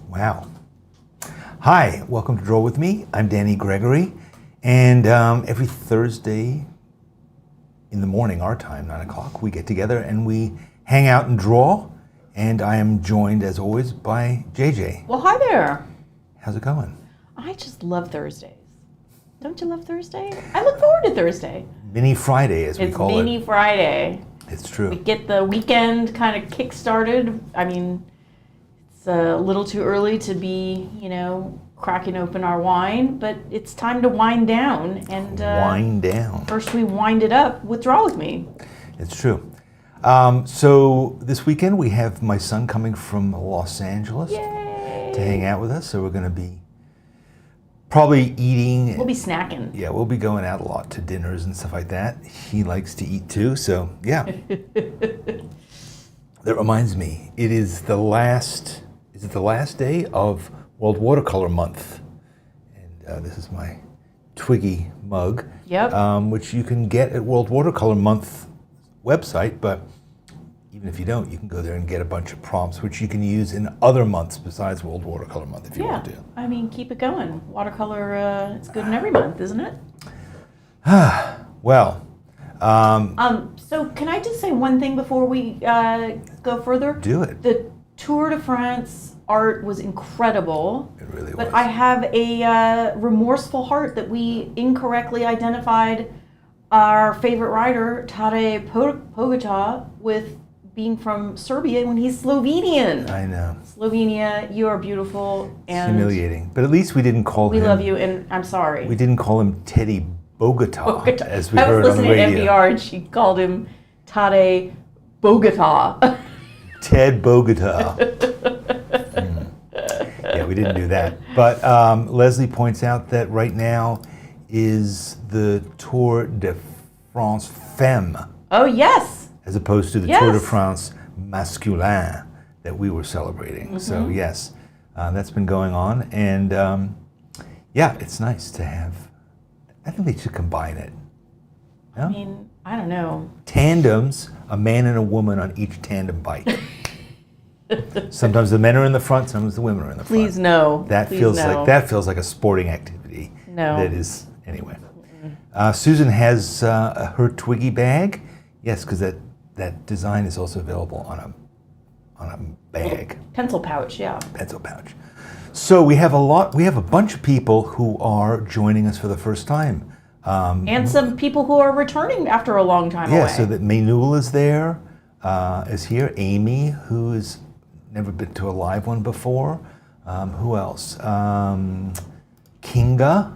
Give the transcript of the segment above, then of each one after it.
Wow. Hi, welcome to Draw With Me. I'm Danny Gregory, and every Thursday in the morning, our time, 9 o'clock, we get together and we hang out and draw, and I am joined, as always, by JJ. Well, hi there. How's it going? I just love Thursdays. Don't you love Thursday? I look forward to Thursday. Mini Friday, as we call it. It's Mini Friday. It's true. We get the weekend kind of kick-started. I mean, it's a little too early to be, cracking open our wine, but it's time to wind down. And wind down. First we wind it up with Draw With Me. It's true. So this weekend we have my son coming from Los Angeles Yay! to hang out with us. So we're going to be probably eating. We'll be snacking. Yeah, we'll be going out a lot to dinners and stuff like that. He likes to eat too, so yeah. That reminds me, is it the last day of World Watercolor Month? And this is my Twiggy mug, which you can get at World Watercolor Month website, but even if you don't, you can go there and get a bunch of prompts, which you can use in other months besides World Watercolor Month if you want to. I mean, keep it going. Watercolor, it's good in every month, isn't it? Well. So can I just say one thing before we go further? Do it. The Tour de France art was incredible. It really was. But I have a remorseful heart that we incorrectly identified our favorite rider, Tadej Pogačar, with being from Serbia when he's Slovenian. I know. Slovenia, you are beautiful. And it's humiliating. But at least we didn't call him. We love you, and I'm sorry. We didn't call him Teddy Bogota, as we heard on the radio. I was listening to NPR, and she called him Tadej Bogota. Ted Bogota. Yeah, we didn't do that. But Leslie points out that right now is the Tour de France Femme. Oh, yes. As opposed to the Tour de France Masculin that we were celebrating. Mm-hmm. So, yes, that's been going on. And, it's nice to have. I think they should combine it. No? I mean, I don't know. Tandems, a man and a woman on each tandem bike. Sometimes the men are in the front, sometimes the women are in the front. Please no. That feels like a sporting activity. No. That is anyway. Susan has her Twiggy bag. Yes, because that design is also available on a bag. Pencil pouch, yeah. Pencil pouch. So we have a bunch of people who are joining us for the first time. And some people who are returning after a long time away. Yeah, so that Maynul is there, is here. Amy, who has never been to a live one before. Who else? Kinga.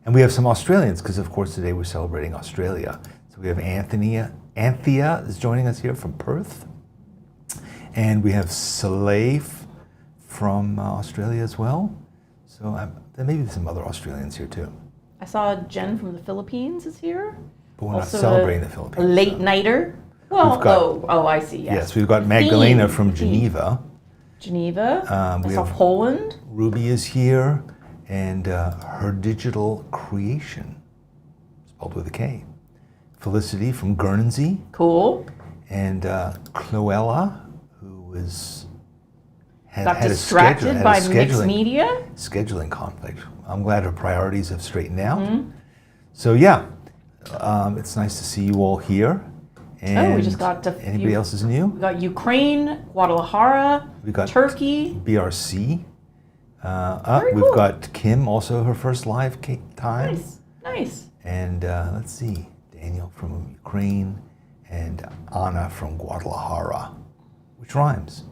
And we have some Australians, because of course today we're celebrating Australia. So we have Anthea is joining us here from Perth. And we have Salif from Australia as well. So there may be some other Australians here too. I saw Jen from the Philippines is here. But we're also not celebrating the Philippines. A late nighter. Well, I see. Yes, we've got Magdalena from Geneva. I saw Poland. Ruby is here, and her digital creation, spelled with a K. Felicity from Guernsey. Cool. And Cloella, who got distracted by mixed media. Scheduling conflict. I'm glad her priorities have straightened out. Mm-hmm. So it's nice to see you all here. And we just got to. Anybody else is new? We got Ukraine, Guadalajara, we got Turkey, BRC. We've got Kim, also her first live time. Nice. And let's see, Daniel from Ukraine and Anna from Guadalajara, which rhymes.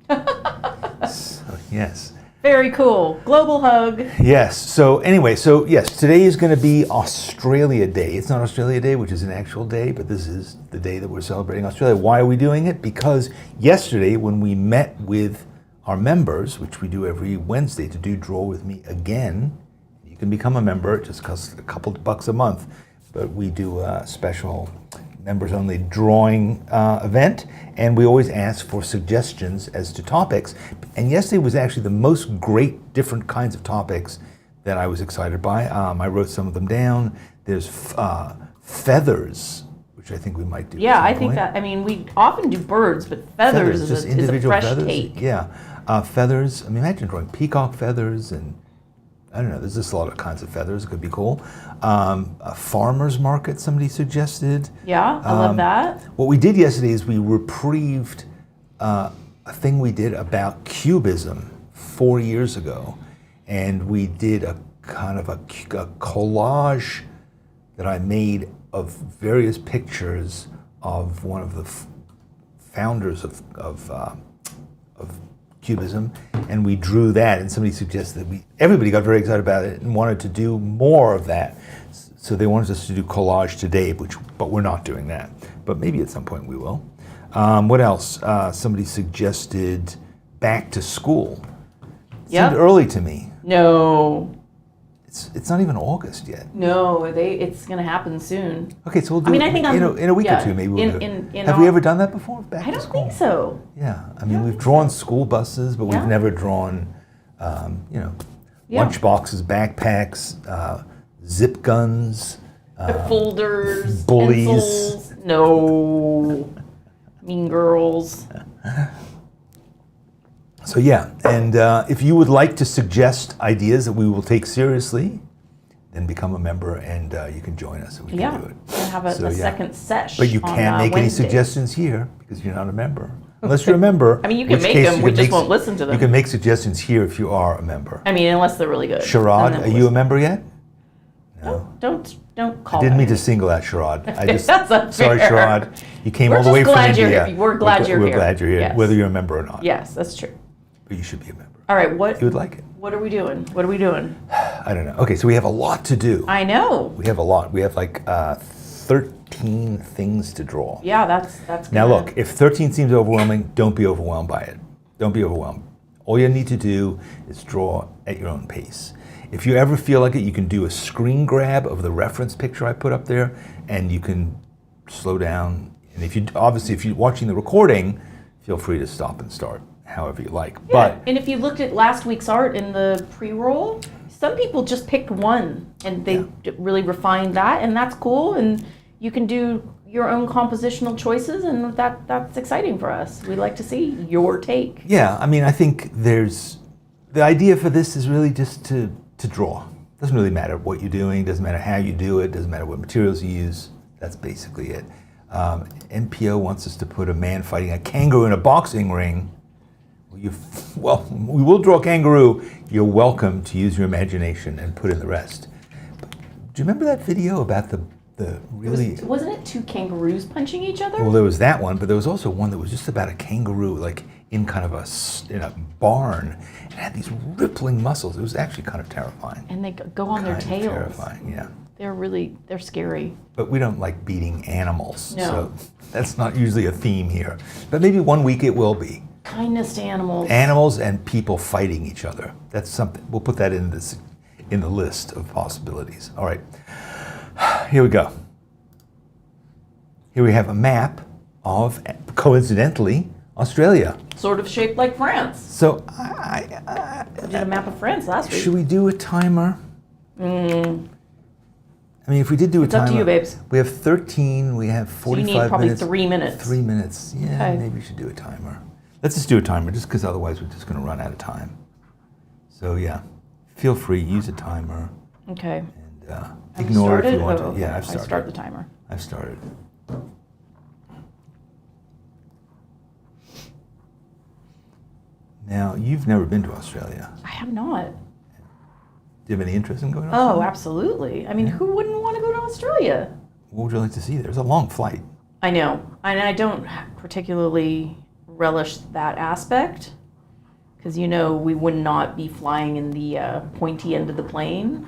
So, yes. Very cool. Global hug. Yes. So anyway, today is going to be Australia Day. It's not Australia Day, which is an actual day, but this is the day that we're celebrating Australia. Why are we doing it? Because yesterday when we met with our members, which we do every Wednesday to do Draw With Me again, you can become a member. It just costs a couple of bucks a month, but we do a special members-only drawing event, and we always ask for suggestions as to topics. And yesterday was actually the most great different kinds of topics that I was excited by. I wrote some of them down. There's feathers, which I think we might do. Yeah, I think that, I mean, we often do birds, but feathers is a fresh feathers. take. Yeah. feathers. I mean, imagine drawing peacock feathers and I don't know, there's just a lot of kinds of feathers. It could be cool. A farmer's market, somebody suggested. Yeah, I love that. What we did yesterday is we reprieved a thing we did about cubism 4 years ago. And we did a kind of a collage that I made of various pictures of one of the founders of Cubism, and we drew that, and somebody suggested that everybody got very excited about it and wanted to do more of that. So they wanted us to do collage today, but we're not doing that. But maybe at some point we will. What else? Somebody suggested back to school. Yep. Seemed early to me. No. It's not even August yet. No, it's going to happen soon. Okay, so we'll do it I think in a week or two, maybe we'll do it. Have we ever done that before? Back I to don't school? think so. Yeah, I mean, we've drawn school buses, but we've never drawn, lunch boxes, backpacks, zip guns, folders, bullies. pencils. No. Mean Girls. So yeah, and if you would like to suggest ideas that we will take seriously, then become a member and you can join us and we can do it. We'll have a second sesh. But you can't make any suggestions here because you're not a member. Unless you're a member. I mean, you can make them, we just won't listen to them. You can make suggestions here if you are a member. I mean, unless they're really good. Sherrod, are you a member yet? No. Don't call I didn't mean me. to single out Sherrod. That's unfair. Sorry, Sherrod. You came all the way from India. We're glad you're here. We're glad you're here, yes. whether you're a member or not. Yes, that's true. But you should be a member. All right, what? You would like it. What are we doing? What are we doing? I don't know. Okay, so we have a lot to do. I know. We have a lot. We have like 13 things to draw. Yeah, that's Now look, if 13 seems overwhelming, don't be overwhelmed by it. Don't be overwhelmed. All you need to do is draw at your own pace. If you ever feel like it, you can do a screen grab of the reference picture I put up there, and you can slow down. And if you're watching the recording, feel free to stop and start however you like. Yeah. But and if you looked at last week's art in the pre-roll, some people just picked one and they really refined that, and that's cool. And you can do your own compositional choices, and that's exciting for us. We like to see your take. Yeah, I mean, I think the idea for this is really just to draw. Doesn't really matter what you're doing, doesn't matter how you do it, doesn't matter what materials you use. That's basically it. NPO wants us to put a man fighting a kangaroo in a boxing ring. Well, we will draw a kangaroo. You're welcome to use your imagination and put in the rest. But do you remember that video about the really... Wasn't it two kangaroos punching each other? Well, there was that one, but there was also one that was just about a kangaroo, like in kind of in a barn, and had these rippling muscles. It was actually kind of terrifying. And they go on their tails. Terrifying, yeah. They're scary. But we don't like beating animals, no. So that's not usually a theme here. But maybe one week it will be. Kindness to animals. Animals and people fighting each other. That's something. We'll put that in the list of possibilities. All right. Here we go. Here we have a map of, coincidentally, Australia. Sort of shaped like France. So We did a map of France last week. Should we do a timer? I mean, if we did do a timer. It's up to you, babes. We have 13, we have 45 minutes. So you need probably 3 minutes. 3 minutes. Yeah, okay. Maybe we should do a timer. Let's just do a timer, just because otherwise we're just going to run out of time. So yeah, feel free, use a timer. Okay. And ignore it if you want to. Okay. Yeah, I've started. I start the timer. I've started. Now, you've never been to Australia. I have not. Do you have any interest in going to Australia? Oh, absolutely. I mean, who wouldn't want to go to Australia? What would you like to see there? It's a long flight. I know. And I don't particularly relish that aspect because, we would not be flying in the pointy end of the plane.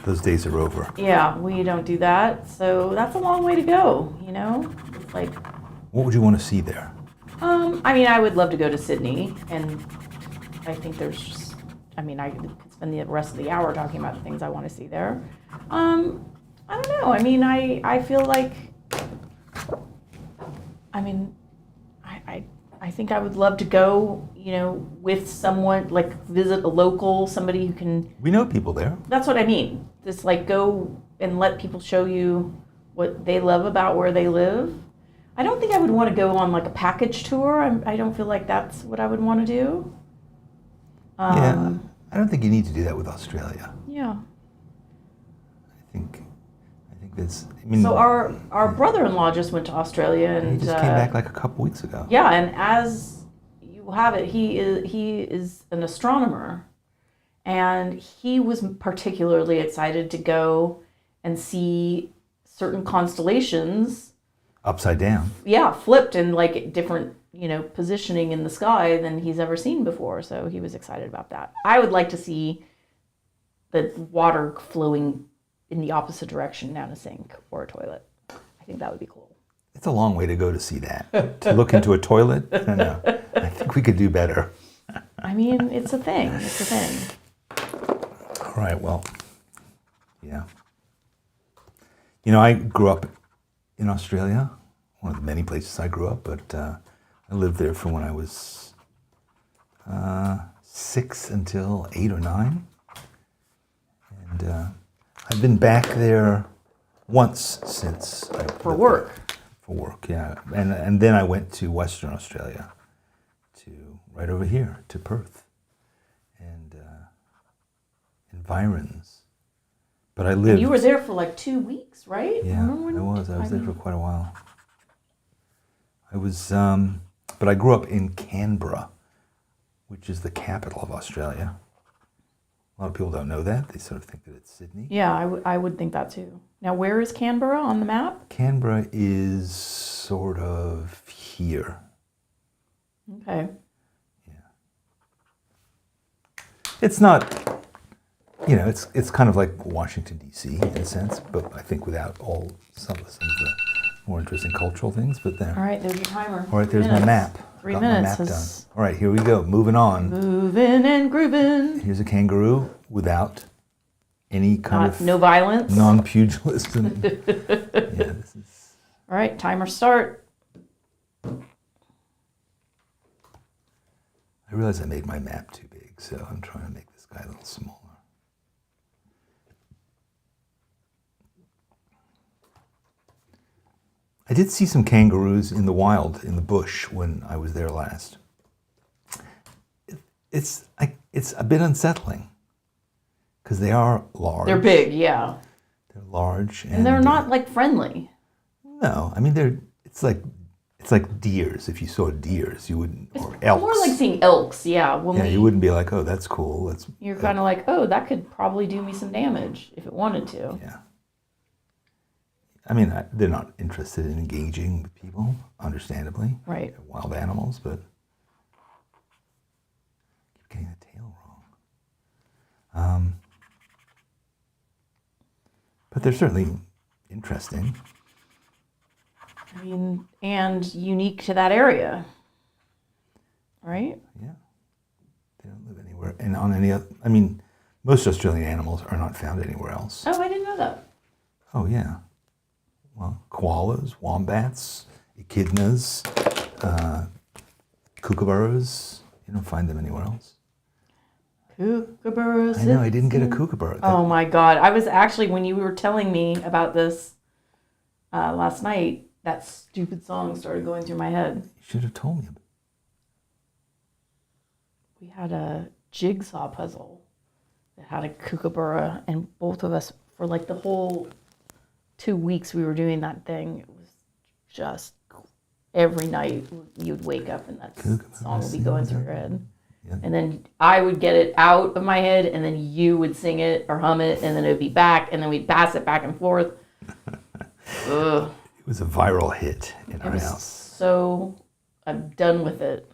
Those days are over. Yeah, we don't do that. So that's a long way to go, It's like... What would you want to see there? I mean, I would love to go to Sydney, and I think there's just... I could spend the rest of the hour talking about the things I want to see there. I don't know. I mean, I feel like... I think I would love to go, with someone, like visit a local, somebody who can... We know people there. That's what I mean. Just like go and let people show you what they love about where they live. I don't think I would want to go on like a package tour. I don't feel like that's what I would want to do. Yeah, I don't think you need to do that with Australia. Yeah. I think that's. I mean, So our brother-in-law just went to Australia, and he just came back like a couple weeks ago. yeah, and as you have it, he is an astronomer, and he was particularly excited to go and see certain constellations Upside down. yeah, flipped in like different, positioning in the sky than he's ever seen before. So he was excited about that. I would like to see the water flowing in the opposite direction down a sink or a toilet. I think that would be cool. It's a long way to go to see that. To look into a toilet? I don't know. I think we could do better. I mean, it's a thing. It's a thing. All right, well, yeah. I grew up in Australia, one of the many places I grew up, but I lived there from when I was 6 until 8 or 9. And I've been back there once since. For work. For work, yeah. And then I went to Western Australia, right over here, to Perth, and environs. But I lived. And you were there for like 2 weeks, right? Yeah, I was. I was there for quite a while. I was, but I grew up in Canberra, which is the capital of Australia. A lot of people don't know that. They sort of think that it's Sydney. Yeah, I would think that too. Now, where is Canberra on the map? Canberra is sort of here. Okay. Yeah. It's not. It's kind of like Washington, D.C. in a sense, but I think without some of the more interesting cultural things. But there. All right, there's your timer. All right, there's my map. 3 Got minutes. my map done. All right, here we go. Moving on. Moving and grooving. Here's a kangaroo without any kind of no violence. non-pugilism. Yeah, this is. All right, timer start. I realize I made my map too big, so I'm trying to make this guy a little smaller. I did see some kangaroos in the wild, in the bush, when I was there last. It's a bit unsettling because they are large. They're big, yeah. They're large, And they're not like friendly. No, I mean it's like deers. If you saw deers, you wouldn't, or elks. More like seeing elks, yeah. You wouldn't be like, oh, that's cool. You're kind of like, oh, that could probably do me some damage if it wanted to. Yeah. I mean, they're not interested in engaging with people, understandably. Right. They're wild animals, but I keep getting the tail wrong. But they're certainly interesting. I mean, and unique to that area. Right? Yeah. They don't live anywhere. And on any other, I mean, most Australian animals are not found anywhere else. Oh, I didn't know that. Oh, yeah. Well, koalas, wombats, echidnas, kookaburras. You don't find them anywhere else. Kookaburras. I know, I didn't get a kookaburra. Oh my God. I was actually, when you were telling me about this last night, that stupid song started going through my head. You should have told me. We had a jigsaw puzzle that had a kookaburra, and both of us, for like the whole 2 weeks we were doing that thing, it was just every night you'd wake up and that song would be going through your head. Yeah. And then I would get it out of my head, and then you would sing it or hum it, and then it would be back, and then we'd pass it back and forth. Ugh. It was a viral hit in our house. So I'm done with it.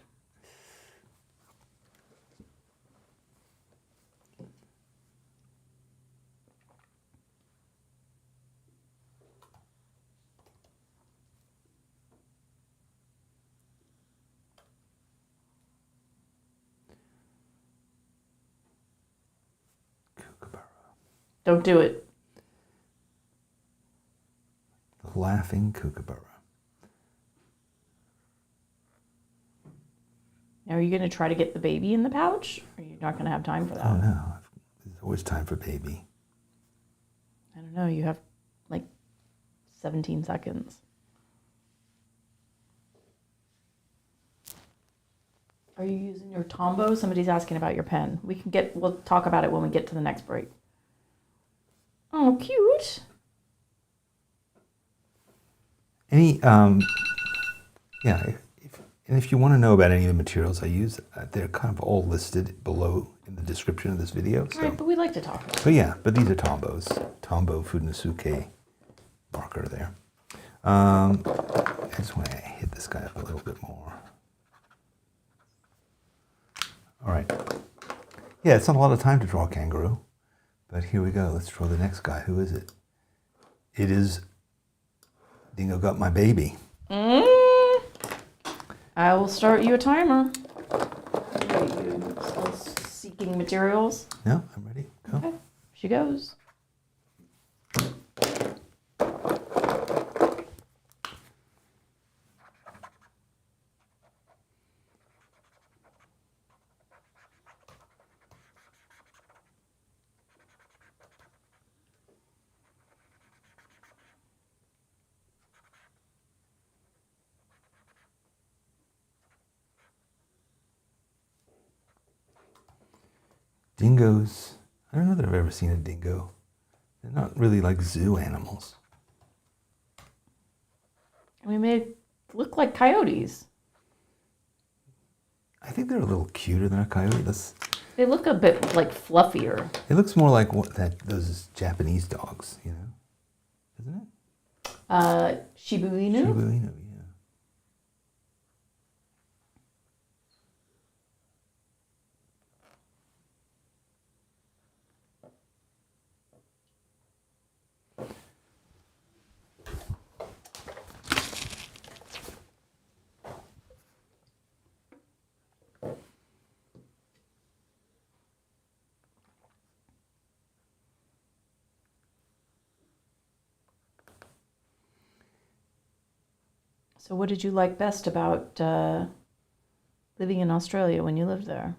Don't do it. The laughing kookaburra. Now, are you going to try to get the baby in the pouch? Or are you not going to have time for that? Oh, no. There's always time for baby. I don't know. You have like 17 seconds. Are you using your Tombow? Somebody's asking about your pen. We'll talk about it when we get to the next break. Oh, cute. If you want to know about any of the materials I use, they're kind of all listed below in the description of this video. So. All right, but we'd like to talk about it. But these are Tombows. Tombow Funosuke marker there. I just want to hit this guy up a little bit more. All right. Yeah, it's not a lot of time to draw a kangaroo, but here we go. Let's draw the next guy. Who is it? It is Dingo Got My Baby. I will start you a timer. Are you still seeking materials? No, I'm ready. Go. Okay, she goes. Dingoes, I don't know that I've ever seen a dingo. They're not really like zoo animals. We made it look like coyotes. I think they're a little cuter than a coyote. They look a bit like fluffier. It looks more like those Japanese dogs, isn't it? Shiba Inu? Shiba Inu, yeah. So what did you like best about living in Australia when you lived there?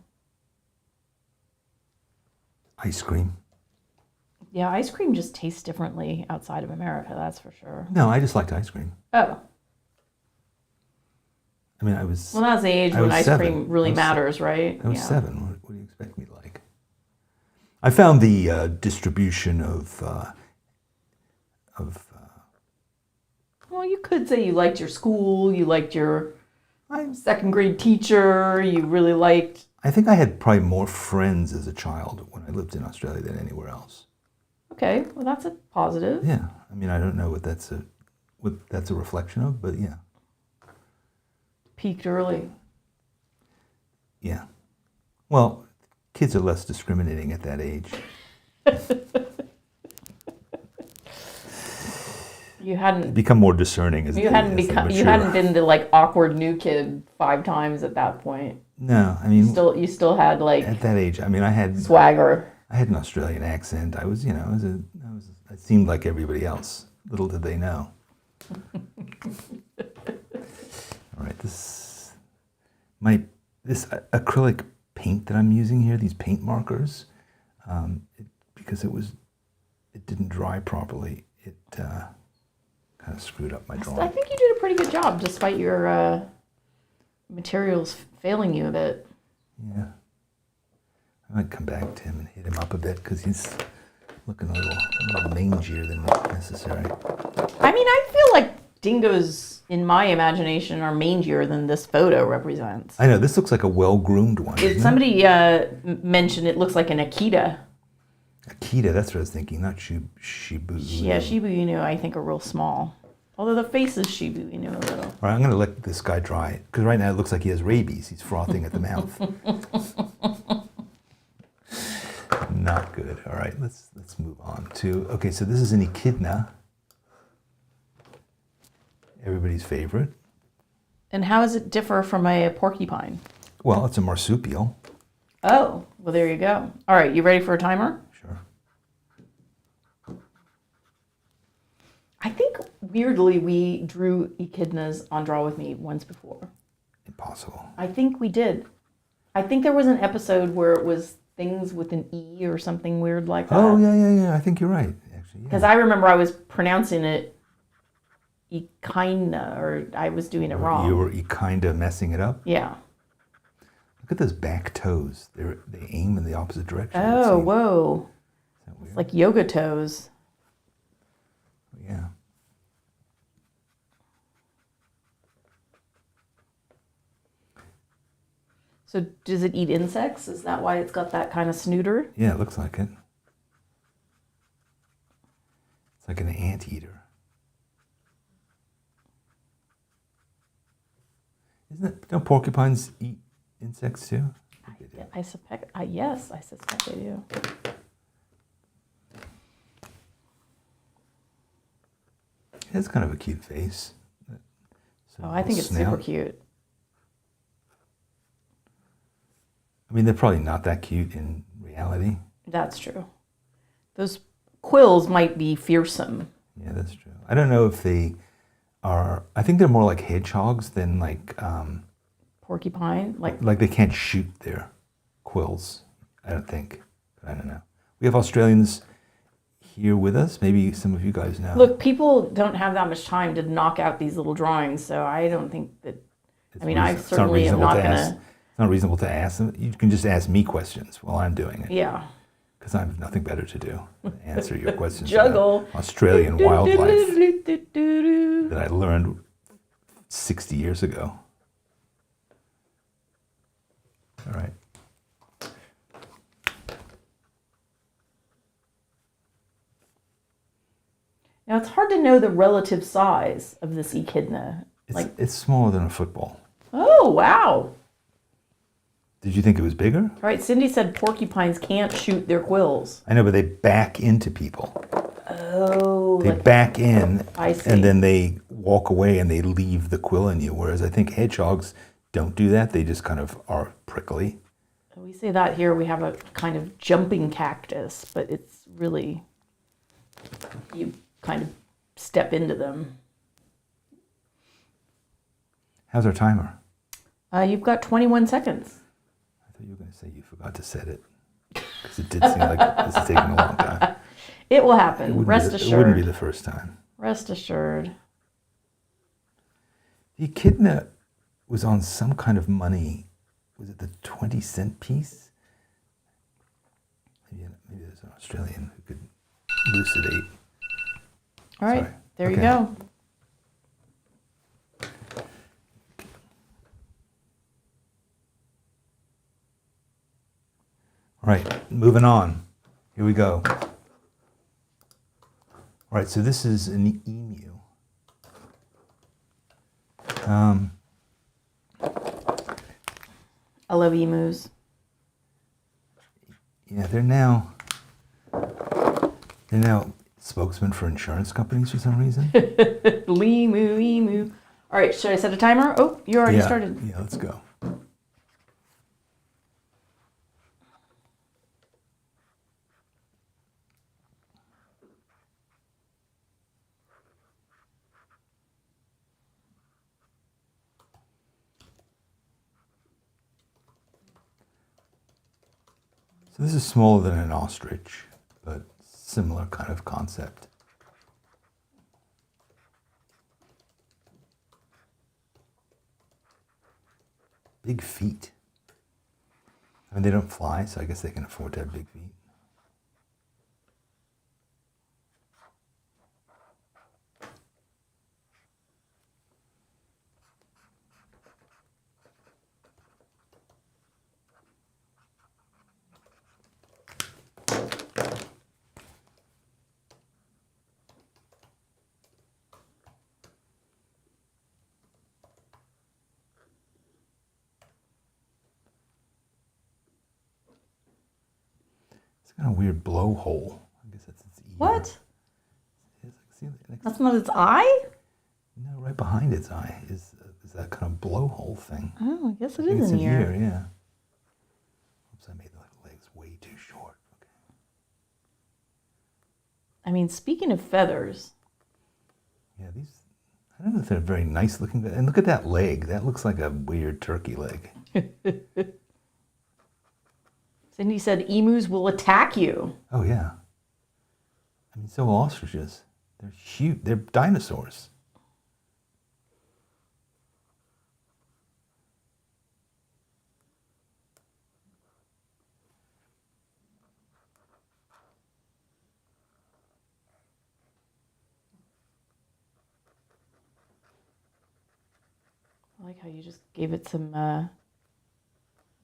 Ice cream. Yeah, ice cream just tastes differently outside of America, that's for sure. No, I just liked ice cream. Oh. I mean, I was... Well, that's the age when ice cream really matters, right? I was 7. What do you expect me to like? I found the distribution of well, you could say you liked your school, you liked your second grade teacher, you really liked... I think I had probably more friends as a child when I lived in Australia than anywhere else. Okay, well that's a positive. Yeah, I mean, I don't know what that's a reflection of, but yeah. Peaked early. Yeah. Well, kids are less discriminating at that age. You hadn't become more discerning as you hadn't been the like awkward new kid 5 times at that point. No, I mean you still had like at that age. I mean, I had swagger. I had an Australian accent. I was, I seemed like everybody else. Little did they know. All right, this acrylic paint that I'm using here, these paint markers, because it didn't dry properly. It kind of screwed up my drawing. I think you did a pretty good job, despite your materials failing you a bit. Yeah. I might come back to him and hit him up a bit because he's looking a little mangier than necessary. I mean, I feel like dingoes, in my imagination, are mangier than this photo represents. I know, this looks like a well-groomed one. Somebody mentioned it looks like an echidna. Echidna, that's what I was thinking, not Shiba Inu. Yeah, Shiba Inu, I think, are real small. Although the face is Shiba Inu a little. All right, I'm going to let this guy dry, because right now it looks like he has rabies. He's frothing at the mouth. Not good. All right, let's move on to, okay, so this is an echidna. Everybody's favorite. And how does it differ from a porcupine? Well, it's a marsupial. Oh, well, there you go. All right, you ready for a timer? Sure. I think, weirdly, we drew echidnas on Draw With Me once before. Impossible. I think we did. I think there was an episode where it was things with an E or something weird like that. Oh, yeah. I think you're right, actually. Because I remember I was pronouncing it echidna, or I was doing it wrong. You were kind of messing it up? Yeah. Look at those back toes. They aim in the opposite direction. Oh, whoa. Is that weird? It's like yoga toes. Yeah. So does it eat insects? Is that why it's got that kind of snooter? Yeah, it looks like it. It's like an anteater. Isn't it? Don't porcupines eat insects too? I suspect. Yes, I suspect they do. It's kind of a cute face. Oh, I think it's super cute. I mean, they're probably not that cute in reality. That's true. Those quills might be fearsome. Yeah, that's true. I don't know if they are. I think they're more like hedgehogs than like Porcupine, like they can't shoot their quills. I don't think. I don't know. We have Australians here with us. Maybe some of you guys know. Look, people don't have that much time to knock out these little drawings, so I don't think that. I certainly am not going to. It's not reasonable to ask them. You can just ask me questions while I'm doing it. Yeah. Because I have nothing better to do than answer your questions Juggle. about Australian wildlife that I learned 60 years ago. All right. Now, it's hard to know the relative size of this echidna. It's smaller than a football. Oh, wow. Did you think it was bigger? All right, Cindy said porcupines can't shoot their quills. I know, but they back into people. Oh. They back in, I see. and then they walk away and they leave the quill in you, whereas I think hedgehogs don't do that. They just kind of are prickly. We say that here. We have a kind of jumping cactus, but it's really, you kind of step into them. How's our timer? You've got 21 seconds. I thought you were going to say you forgot to set it, because it did seem like this is taking a long time. It will happen. Rest assured. It wouldn't be the first time. Rest assured. The echidna was on some kind of money. Was it the 20-cent piece? Maybe there's an Australian who could elucidate. All right, Sorry. there you Okay. go. All right, moving on. Here we go. All right, so this is an emu. I love emus. Yeah, they're now spokesmen for insurance companies for some reason. Emu. All right, should I set a timer? Oh, you already started. Yeah, let's go. So this is smaller than an ostrich, but similar kind of concept. Big feet. I mean, they don't fly, so I guess they can afford to have big feet. Kind of weird blowhole. I guess that's its ear. What? See, That's not its eye? No, right behind its eye is that kind of blowhole thing. Oh, I guess it I think is it's an ear. yeah. Oops, I made the legs way too short. Okay. I mean, speaking of feathers. Yeah, I don't know if they're very nice looking. And look at that leg. That looks like a weird turkey leg. Cindy said emus will attack you. Oh, yeah. I mean, so will ostriches. They're huge. They're dinosaurs. I like how you just gave it some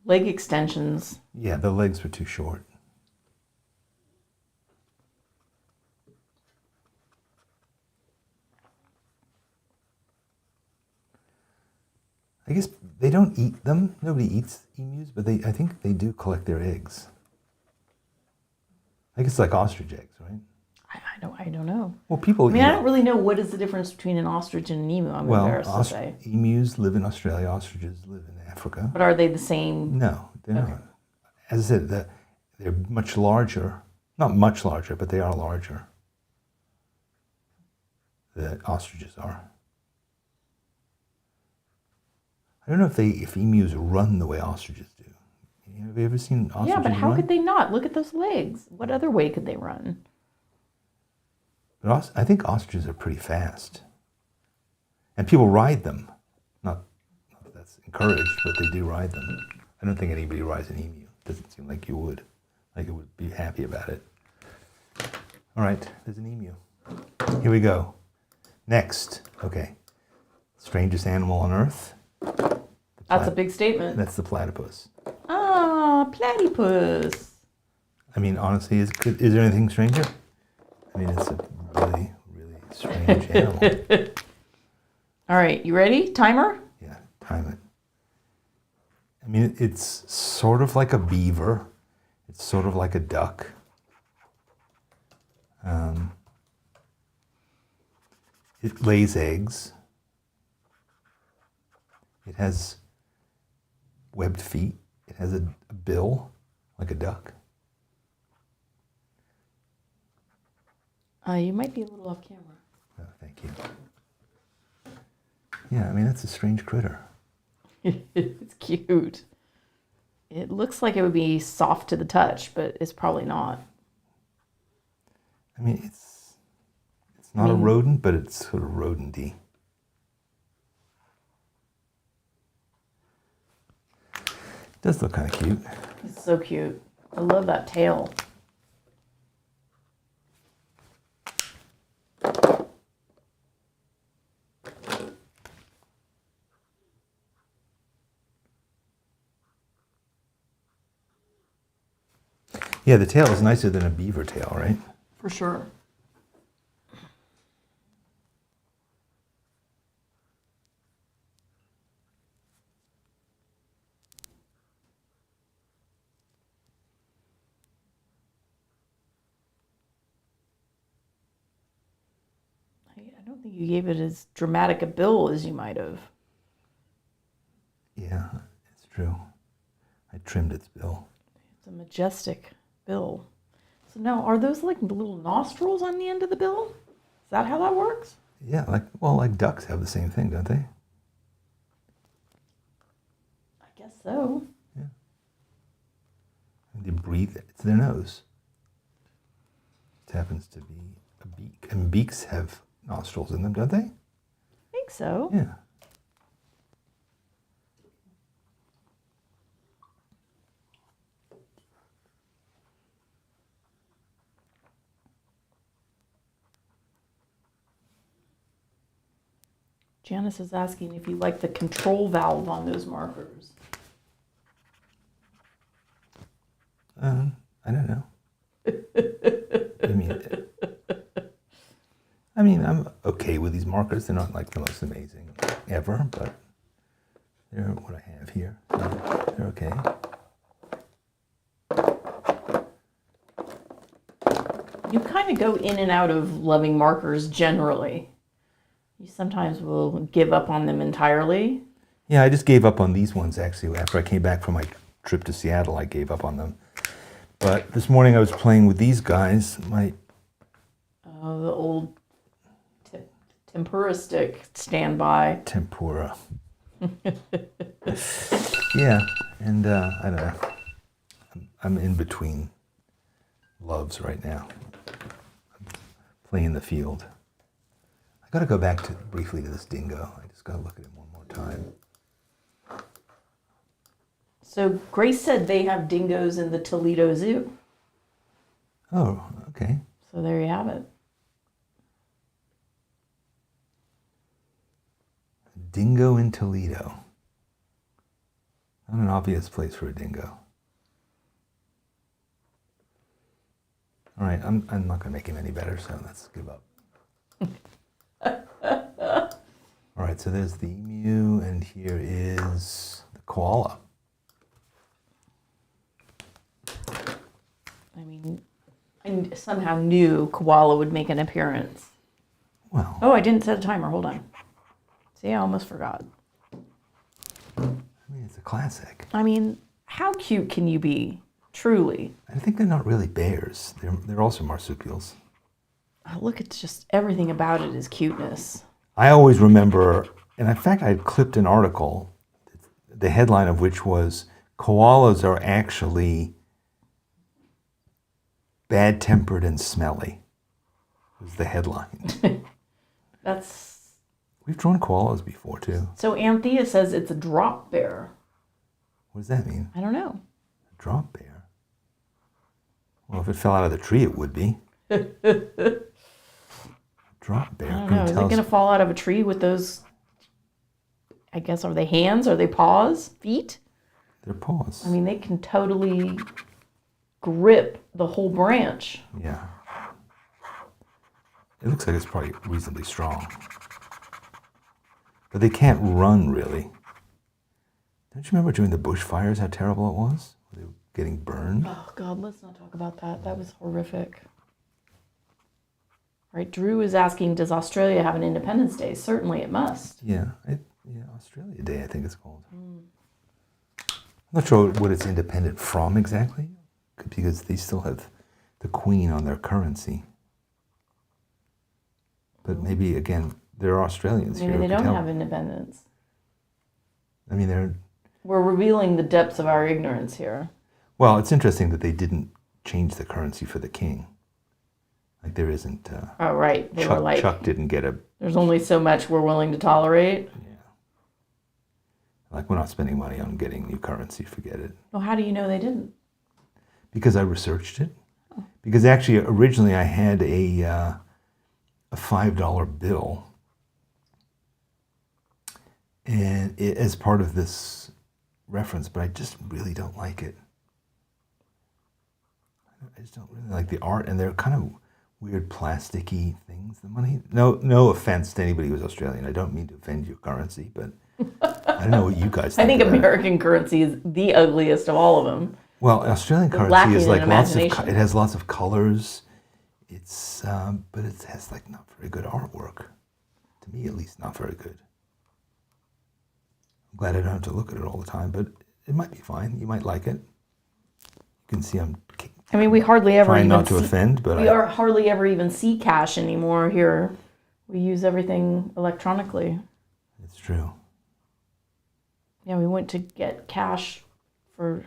leg extensions. Yeah, the legs were too short. I guess they don't eat them. Nobody eats emus, but I think they do collect their eggs. I guess it's like ostrich eggs, right? I don't know. Well, people I mean, eat I don't really know what is the difference between an ostrich and an emu. I'm embarrassed to say. Emus live in Australia. Ostriches live in Africa. But are they the same? No, they're not. As I said, they're much larger. Not much larger, but they are larger. The ostriches are. I don't know if emus run the way ostriches do. Have you ever seen ostriches Yeah, but how run? could they not? Look at those legs. What other way could they run? But I think ostriches are pretty fast. And people ride them. Not that that's encouraged, but they do ride them. I don't think anybody rides an emu. Doesn't seem like you would. Like it would be happy about it. All right, there's an emu. Here we go. Next, okay. Strangest animal on Earth. That's a big statement. That's the platypus. Ah, platypus. I mean, honestly, is there anything stranger? I mean, it's a really, really strange animal. All right, you ready? Timer? Yeah, time it. I mean, it's sort of like a beaver. It's sort of like a duck. It lays eggs. It has webbed feet. It has a bill like a duck. You might be a little off camera. Oh, thank you. Yeah, I mean, that's a strange critter. It's cute. It looks like it would be soft to the touch, but it's probably not. I mean, it's not a rodent, but it's sort of rodent-y. It does look kind of cute. It's so cute. I love that tail. Yeah, the tail is nicer than a beaver tail, right? For sure. I don't think you gave it as dramatic a bill as you might have. Yeah, it's true. I trimmed its bill. It's a majestic bill. So now, are those like little nostrils on the end of the bill? Is that how that works? Yeah, like ducks have the same thing, don't they? I guess so. Yeah. And they breathe. It's their nose. It happens to be a beak. And beaks have nostrils in them, don't they? I think so. Yeah. Janice is asking if you like the control valve on those markers. I don't know. I mean, I'm okay with these markers. They're not like the most amazing ever, but they're what I have here. So they're okay. You kind of go in and out of loving markers generally. You sometimes will give up on them entirely. Yeah, I just gave up on these ones actually. After I came back from my trip to Seattle, I gave up on them. But this morning I was playing with these guys. The old tempura stick standby. Tempura. Yeah, and I don't know. I'm in between loves right now. I'm playing the field. I got to go back briefly to this dingo. I just got to look at him one more time. So Grace said they have dingoes in the Toledo Zoo. Oh, okay. So there you have it. dingo in Toledo. Not an obvious place for a dingo. All right, I'm not going to make him any better, so let's give up. All right, so there's the emu, and here is the koala. I mean, I somehow knew koala would make an appearance. Well, Oh, I didn't set a timer. Hold on. See, I almost forgot. I mean, it's a classic. I mean, how cute can you be? Truly. I think they're not really bears. They're also marsupials. Oh, look, it's just everything about it is cuteness. I always remember, and in fact, I had clipped an article, the headline of which was, "Koalas are actually bad-tempered and smelly," was the headline. That's... We've drawn koalas before, too. So Anthea says it's a drop bear. What does that mean? I don't know. A drop bear? Well, if it fell out of the tree, it would be. Drop bear. I don't know. Is it going to fall out of a tree with those, I guess, are they hands? Are they paws? Feet? They're paws. I mean, they can totally grip the whole branch. Yeah. It looks like it's probably reasonably strong. But they can't run, really. Don't you remember during the bushfires how terrible it was? They were getting burned. Oh, God, let's not talk about that. That was horrific. Right, Drew is asking, does Australia have an Independence Day? Certainly it must. Yeah, Australia Day, I think it's called. I'm not sure what it's independent from exactly, because they still have the Queen on their currency. But maybe, again, they're Australians Maybe here. they don't have independence. I mean, We're revealing the depths of our ignorance here. well, it's interesting that they didn't change the currency for the king. Like there isn't... Oh, right. They were like, Chuck didn't get a... there's only so much we're willing to tolerate. Yeah. Like, we're not spending money on getting new currency, forget it. Well, how do you know they didn't? Because I researched it. Because actually, originally I had a $5 bill, and as part of this reference, but I just really don't like it. I just don't really like the art, and they're kind of weird plasticky things. The money, no offense to anybody who's Australian. I don't mean to offend your currency, but I don't know what you guys think. I think about American currency is the ugliest of all of them. Well, Australian currency lacking is in like imagination. it has lots of colors. It's but it has like not very good artwork. To me, at least, not very good. I'm glad I don't have to look at it all the time, but it might be fine. You might like it. You can see I'm I mean, we hardly ever trying even not to offend, but we are hardly ever even see cash anymore here. We use everything electronically. It's true. Yeah, we went to get cash for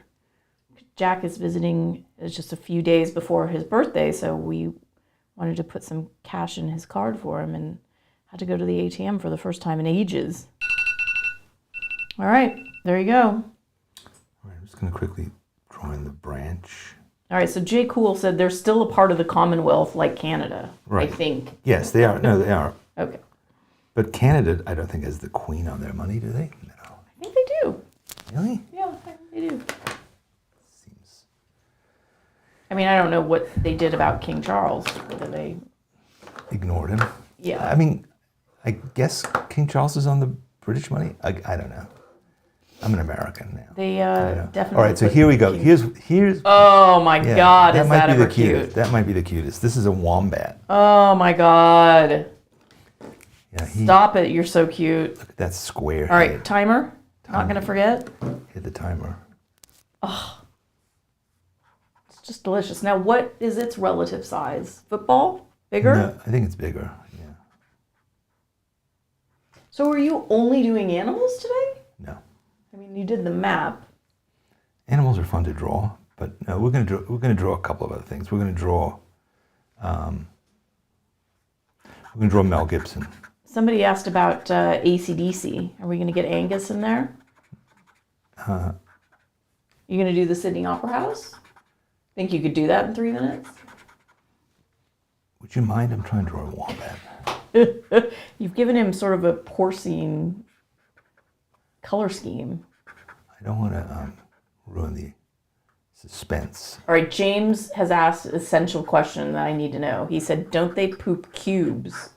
Jack is visiting. It's just a few days before his birthday, so we wanted to put some cash in his card for him and had to go to the ATM for the first time in ages. All right, there you go. All right, I'm just going to quickly draw in the branch. All right, so Jay Cool said they're still a part of the Commonwealth like Canada, Right. I think. Yes, they are. No, they are. Okay. But Canada, I don't think has the Queen on their money, do they? No. I think they do. Really? Yeah, I think they do. Seems. I mean, I don't know what they did about King Charles, whether they... Ignored him. Yeah. I mean, I guess King Charles is on the British money. I don't know. I'm an American now. They definitely... All right, so put here we go. King- Here's. Oh my yeah, God, is might that be ever the cutest. cute? That might be the cutest. This is a wombat. Oh my God. Yeah, Stop it, you're so cute. Look at that square. All right, head. timer. Not going to forget. Hit the timer. It's just delicious. Now, what is its relative size? Football? Bigger? No, I think it's bigger. Yeah. So are you only doing animals today? No. I mean, you did the map. Animals are fun to draw, but no, we're gonna draw a couple of other things. We're gonna draw Mel Gibson. Somebody asked about AC/DC. Are we going to get Angus in there? You going to do the Sydney Opera House? Think you could do that in 3 minutes? Would you mind? I'm trying to draw a wombat. You've given him sort of a porcine color scheme. I don't want to ruin the suspense. All right, James has asked an essential question that I need to know. He said, "Don't they poop cubes?"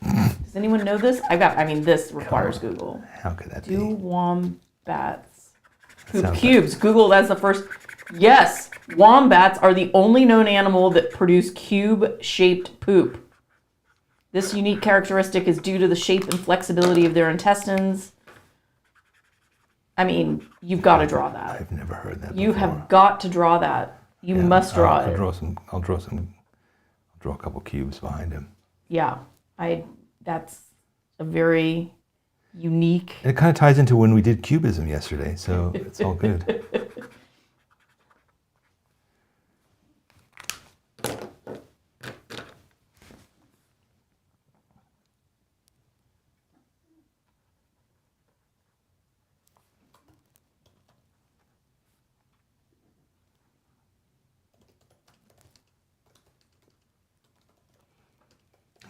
Does anyone know this? This requires Google. How could that Do be? wombats poop sounds cubes? Google, that's the first. Yes, wombats are the only known animal that produce cube-shaped poop. This unique characteristic is due to the shape and flexibility of their intestines. I mean, you've got to draw that. I've never heard that. You before. have got to draw that. You must draw I'll it. I'll draw a couple cubes behind him. Yeah, that's a very unique. It kind of ties into when we did cubism yesterday, so it's all good.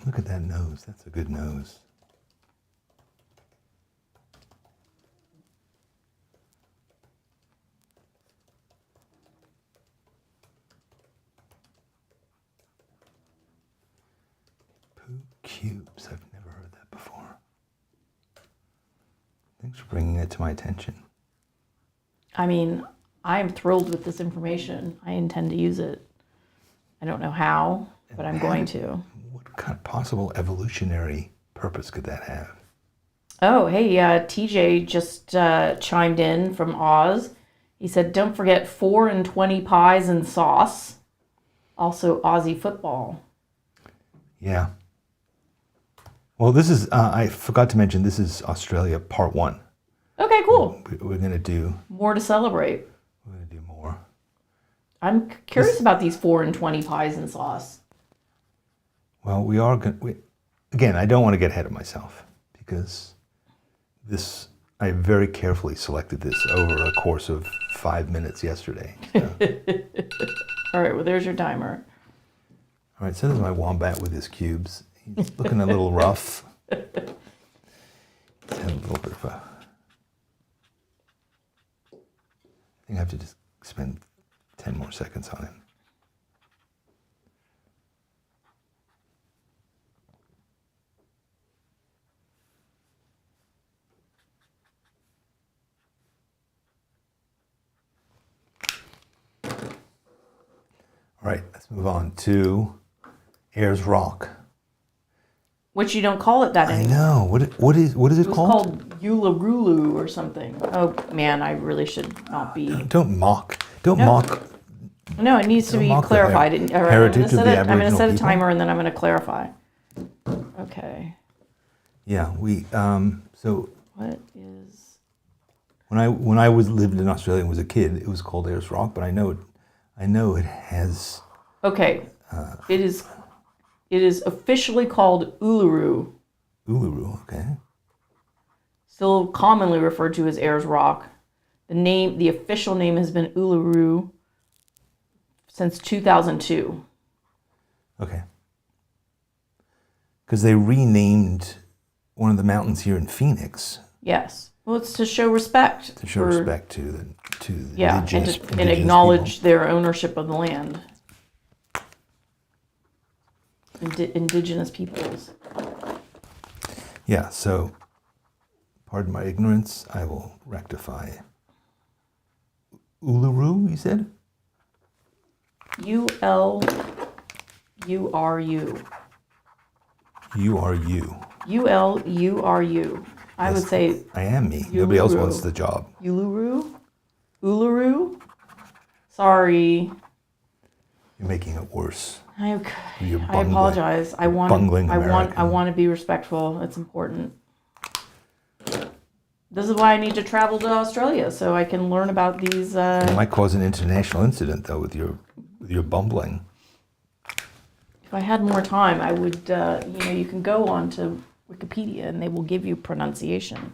Look at that nose. That's a good nose. Poop cubes. I've never heard that before. Thanks for bringing it to my attention. I mean, I'm thrilled with this information. I intend to use it. I don't know how, but I'm going to. What kind of possible evolutionary purpose could that have? Oh, hey, TJ just chimed in from Oz. He said, "Don't forget 4 and 20 pies and sauce." Also, Aussie football. Yeah. Well, this is, I forgot to mention, this is Australia Part 1. Okay, cool. We're going to do More to celebrate. more. I'm curious about these 4 and 20 pies and sauce. Well, we are going. Again, I don't want to get ahead of myself because I very carefully selected this over a course of 5 minutes yesterday. So. All right, well, there's your timer. All right, so there's my wombat with his cubes. He's looking a little rough. He's had a little bit of a. I think I have to just spend 10 more seconds on him. All right, let's move on to Ayers Rock. Which you don't call it that I anymore. know. What is it It was called? called Uluru or something. Oh man, I really should not be. Don't mock. Don't No. mock. No, it needs to be mock the clarified. All right, heritage of the I'm going to Aboriginal set a people. timer and then I'm going to clarify. Okay. Yeah, we. So What is? when I lived in Australia and was a kid, it was called Ayers Rock, but I know it has. Okay. It is officially called Uluru. Uluru. Okay. Still commonly referred to as Ayers Rock. The official name has been Uluru since 2002. Okay. Because they renamed one of the mountains here in Phoenix Yes. Well, it's to show respect. to show respect to the Yeah, indigenous, and indigenous acknowledge people. their ownership of the land. Indigenous peoples. Yeah. So, pardon my ignorance. I will rectify. Uluru, you said? Uluru. You are you. Uluru. I would say I am me. Nobody else Uluru. wants the job. Uluru. Sorry. You're making it worse. I You're apologize. I want bungling I American. want to be respectful. It's important. This is why I need to travel to Australia so I can learn about these. It might cause an international incident, though, with your bumbling. If I had more time, I would. You can go on to Wikipedia and they will give you pronunciation.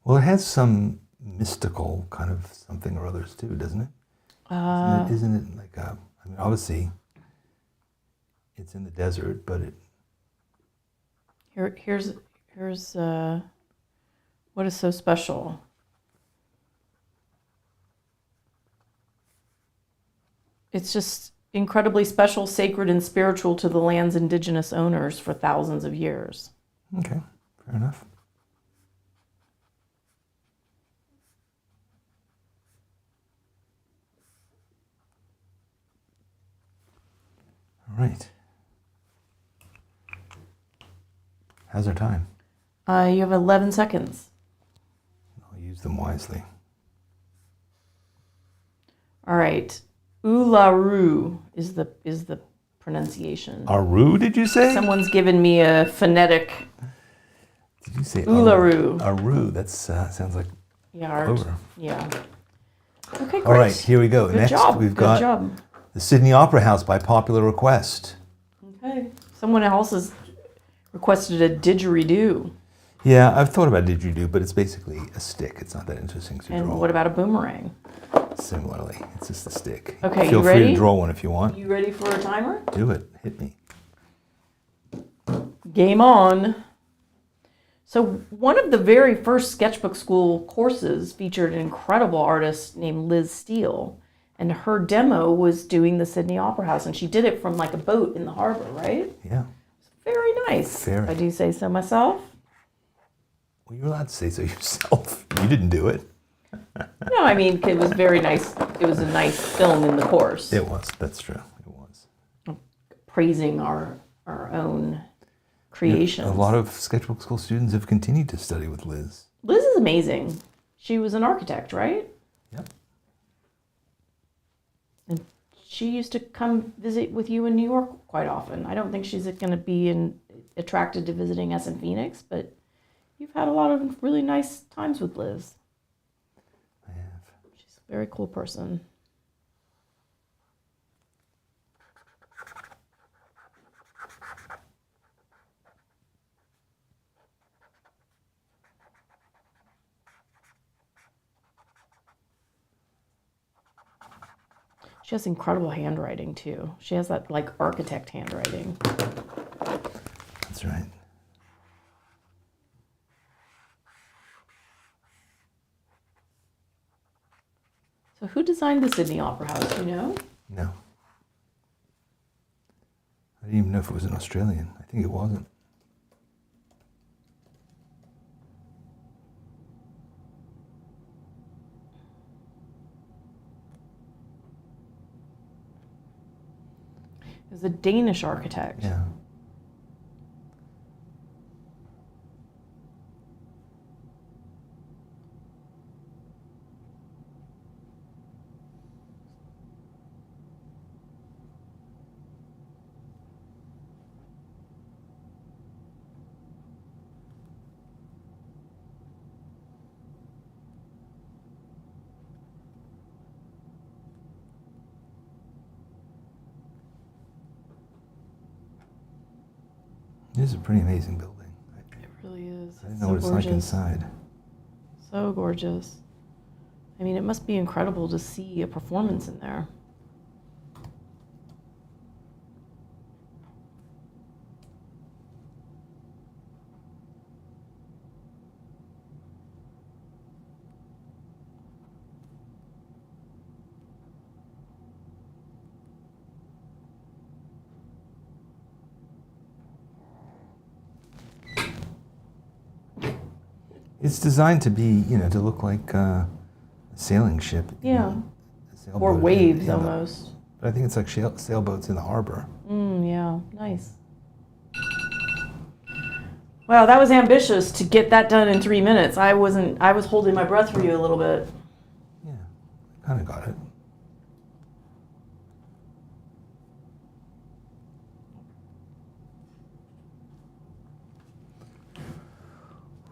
Well, it has some mystical kind of something or others too, doesn't it? Isn't it like a, I mean, obviously it's in the desert, but it... Here's what is so special. It's just incredibly special, sacred, and spiritual to the land's indigenous owners for thousands of years. Okay, fair enough. All right. How's our time? You have 11 seconds. I'll use them wisely. All right. Uluru is the pronunciation. Aru, did you say? Someone's given me a phonetic. Did you say Uluru? Aru, that sounds like over. Yeah. Okay, great. All right, here we go. Good Next, job. we've Good got job. the Sydney Opera House by popular request. Okay. Someone else has requested a didgeridoo. Yeah, I've thought about didgeridoo, but it's basically a stick. It's not that interesting to And draw. what about a boomerang? Similarly, it's just a stick. Okay, Feel you ready? free to draw one if you want. You ready for a timer? Do it. Hit me. Game on. So one of the very first Sketchbook School courses featured an incredible artist named Liz Steele. And her demo was doing the Sydney Opera House. And she did it from like a boat in the harbor, right? Yeah. Very nice. Very. If I do say so myself. Well, you're allowed to say so yourself. You didn't do it. No, I mean, it was very nice. It was a nice film in the course. It was. That's true. It was. Praising our own creations. A lot of Sketchbook School students have continued to study with Liz. Liz is amazing. She was an architect, right? Yep. And she used to come visit with you in New York quite often. I don't think she's going to be attracted to visiting us in Phoenix, but you've had a lot of really nice times with Liz. I have. She's a very cool person. She has incredible handwriting too. She has that like architect handwriting. That's right. So who designed the Sydney Opera House, do you know? No. I didn't even know if it was an Australian. I think it wasn't. It was a Danish architect. Yeah. It is a pretty amazing building. It really is. I didn't know what it's like inside. So gorgeous. I mean, it must be incredible to see a performance in there. It's designed to be, to look like a sailing ship. Yeah. A sailboat Or waves, in the- almost. But I think it's like sailboats in the harbor. Yeah, nice. Wow, that was ambitious to get that done in 3 minutes. I was holding my breath for you a little bit. Yeah, kind of got it.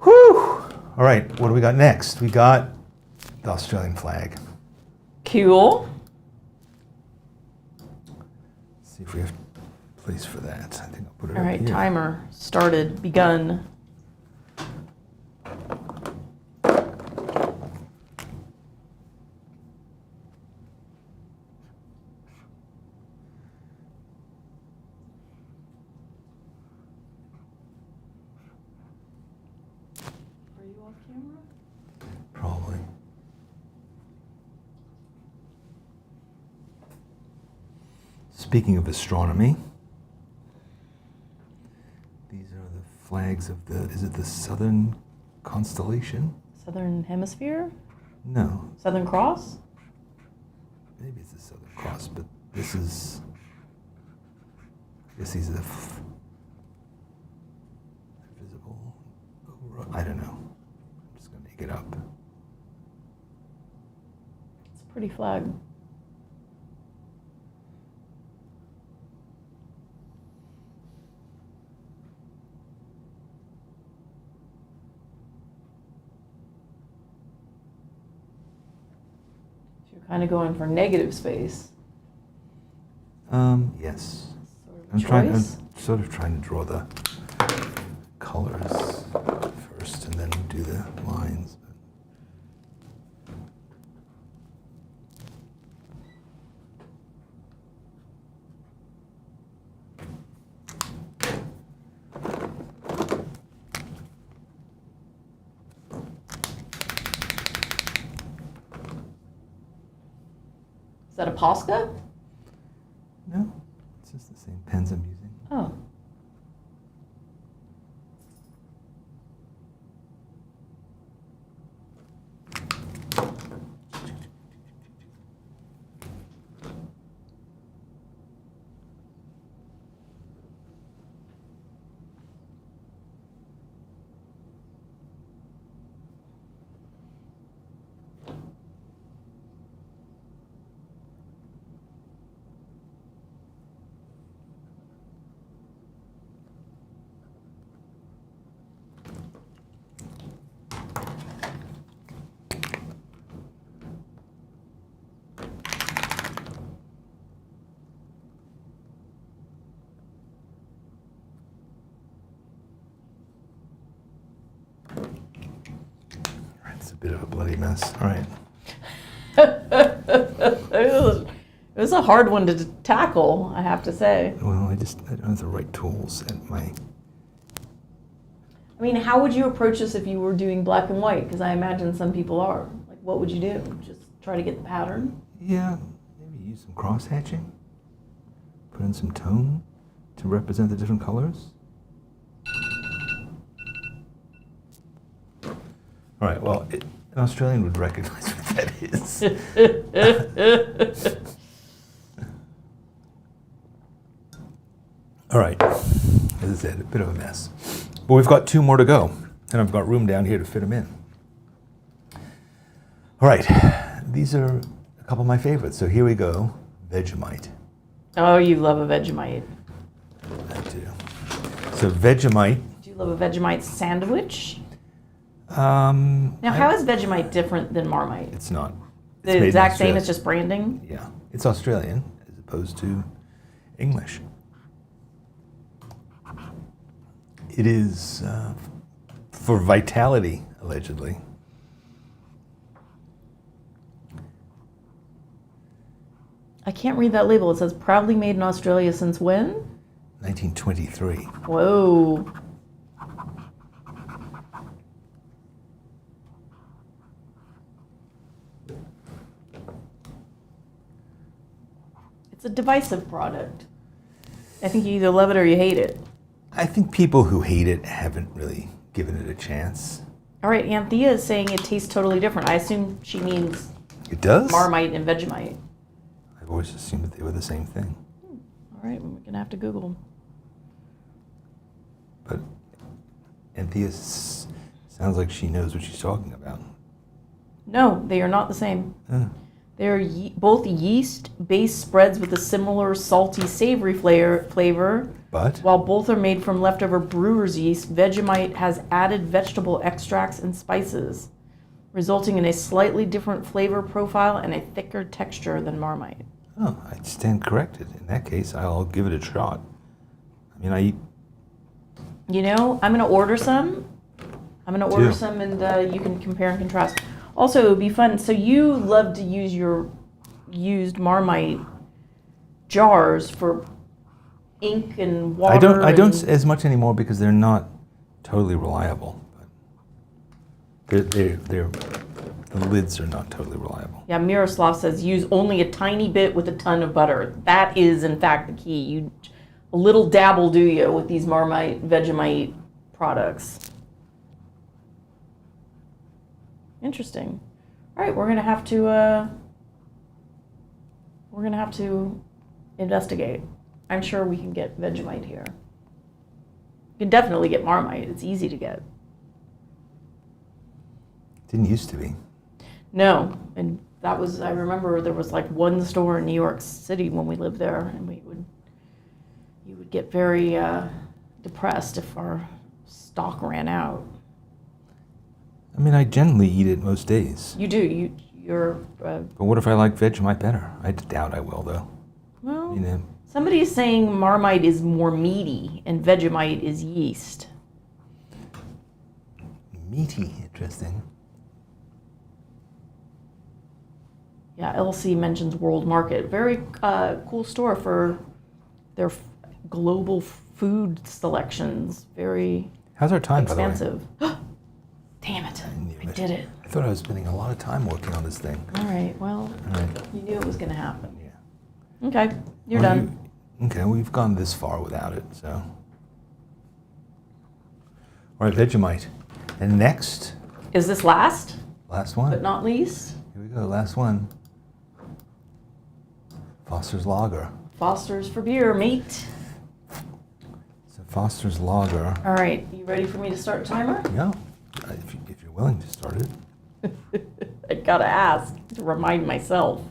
Whew! All right, what do we got next? We got the Australian flag. Cool. Let's see if we have a place for that. I think I'll put it All up right, here. timer started, begun. camera? Probably. Speaking of astronomy, these are the flags of is it the Southern Constellation? Southern Hemisphere? No, Southern Cross? maybe it's the Southern Cross, but this is, I guess these are the visible, I don't know. I'm just going to make it up. It's a pretty flag. You're kind of going for negative space. Yes. Sort of I'm sort of trying to draw the colors first and then do the lines. Is that a Posca? No, it's just the same pens I'm using. Oh. It's a bit of a bloody mess. All right. It was a hard one to tackle, I have to say. Well, I don't have the right tools at my. I mean, how would you approach this if you were doing black and white? Because I imagine some people are. Like, what would you do? Just try to get the pattern? Yeah, maybe use some cross hatching. Put in some tone to represent the different colors. All right, well, an Australian would recognize what that is. All right, as I said, a bit of a mess. But we've got 2 more to go, and I've got room down here to fit them in. All right, these are a couple of my favorites. So here we go, Vegemite. Oh, you love a Vegemite. I do. So Vegemite. Do you love a Vegemite sandwich? Now, how is Vegemite different than Marmite? It's not. It's The made in exact same, Australia. it's just branding? Yeah, it's Australian as opposed to English. It is for vitality, allegedly. I can't read that label. It says proudly made in Australia since when? 1923. Whoa. It's a divisive product. I think you either love it or you hate it. I think people who hate it haven't really given it a chance. All right, Anthea is saying it tastes totally different. I assume she means It does? Marmite and Vegemite. I've always assumed that they were the same thing. All right, we're going to have to Google. But Anthea sounds like she knows what she's talking about. No, they are not the same. Uh, They're both yeast-based spreads with a similar salty, savory flavor. but While both are made from leftover brewer's yeast, Vegemite has added vegetable extracts and spices, resulting in a slightly different flavor profile and a thicker texture than Marmite. oh, I stand corrected. In that case, I'll give it a shot. I mean, I eat. You know, I'm going to order some. I'm going to order Do. some, and you can compare and contrast. Also, it would be fun. So you love to use your used Marmite jars for ink and water. I don't as much anymore because they're not totally reliable. The lids are not totally reliable. Yeah, Miroslav says use only a tiny bit with a ton of butter. That is, in fact, the key. A little dabble do you with these Marmite, Vegemite products. Interesting. All right, we're gonna have to investigate. I'm sure we can get Vegemite here. You can definitely get Marmite. It's easy to get. Didn't used to be. No, and that was, I remember there was like one store in New York City when we lived there, and you would get very depressed if our stock ran out. I mean, I generally eat it most days. You do, you're... But what if I like Vegemite better? I doubt I will, though. Well, You know, somebody's saying Marmite is more meaty and Vegemite is yeast. meaty, interesting. Yeah, LC mentions World Market. Very cool store for their global food selections. Very How's our time, expansive. by the way? Damn it. knew I it. did it. I thought I was spending a lot of time working on this thing. All right, well, All right. you knew it was going to happen. Yeah. Okay, you're Well, done. Okay, we've gone this far without it, so. All right, Vegemite. And next, Is this last, last one. but not least? Here we go, last one. Foster's Lager. Foster's for beer, mate. So Foster's Lager. All right, you ready for me to start a timer? Yeah, if you're willing to start it. I gotta ask to remind myself.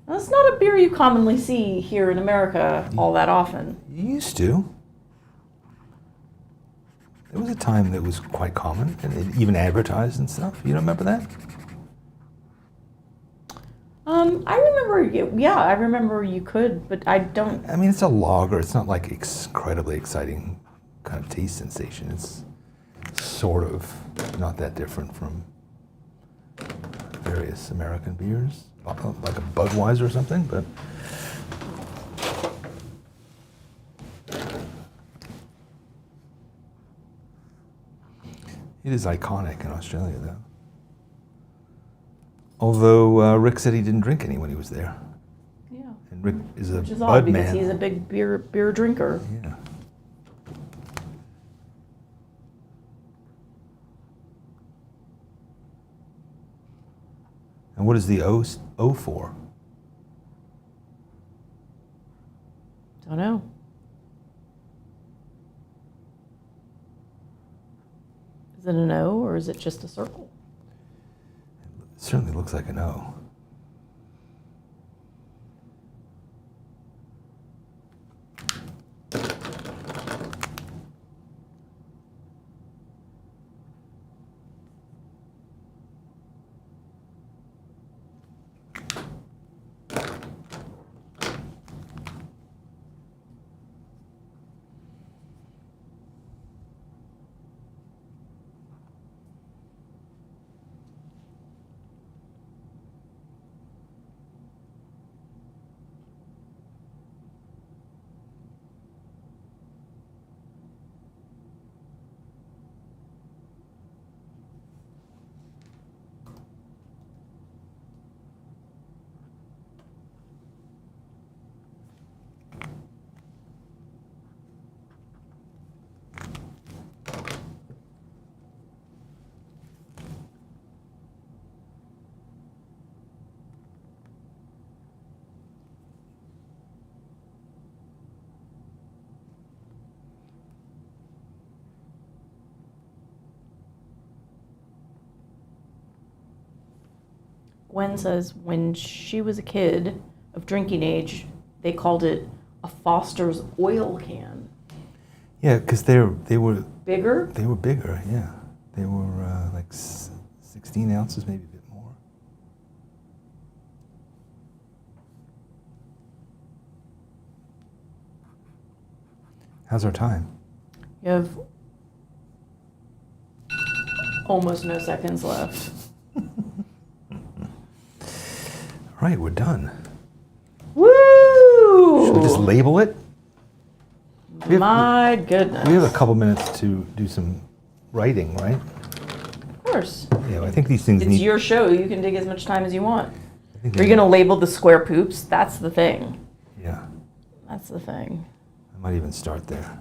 Now, it's not a beer you commonly see here in America all that often. You used to. There was a time that was quite common, and it even advertised and stuff. You don't remember that? I remember, I remember you could, but I don't. I mean, it's a lager. It's not like incredibly exciting kind of taste sensation. It's sort of not that different from various American beers, like a Budweiser or something, but it is iconic in Australia, though. Although Rick said he didn't drink any when he was there. Yeah. And Rick is a Which is bud odd because man. he's a big beer drinker. Yeah. And what is the O for? Don't know. Is it an O or is it just a circle? It certainly looks like an O. Gwen says when she was a kid of drinking age, they called it a Foster's oil can. Yeah, because they were Bigger? They were bigger. Yeah, they were like 16 ounces, maybe a bit more. How's our time? You have almost no seconds left. All right, we're done. Woo! Should we just label it? My goodness. We have a couple minutes to do some writing, right? Of course. I think these things It's need. your show. You can take as much time as you want. I think Are you going to label the square poops? That's the thing. Yeah, That's the thing. I might even start there.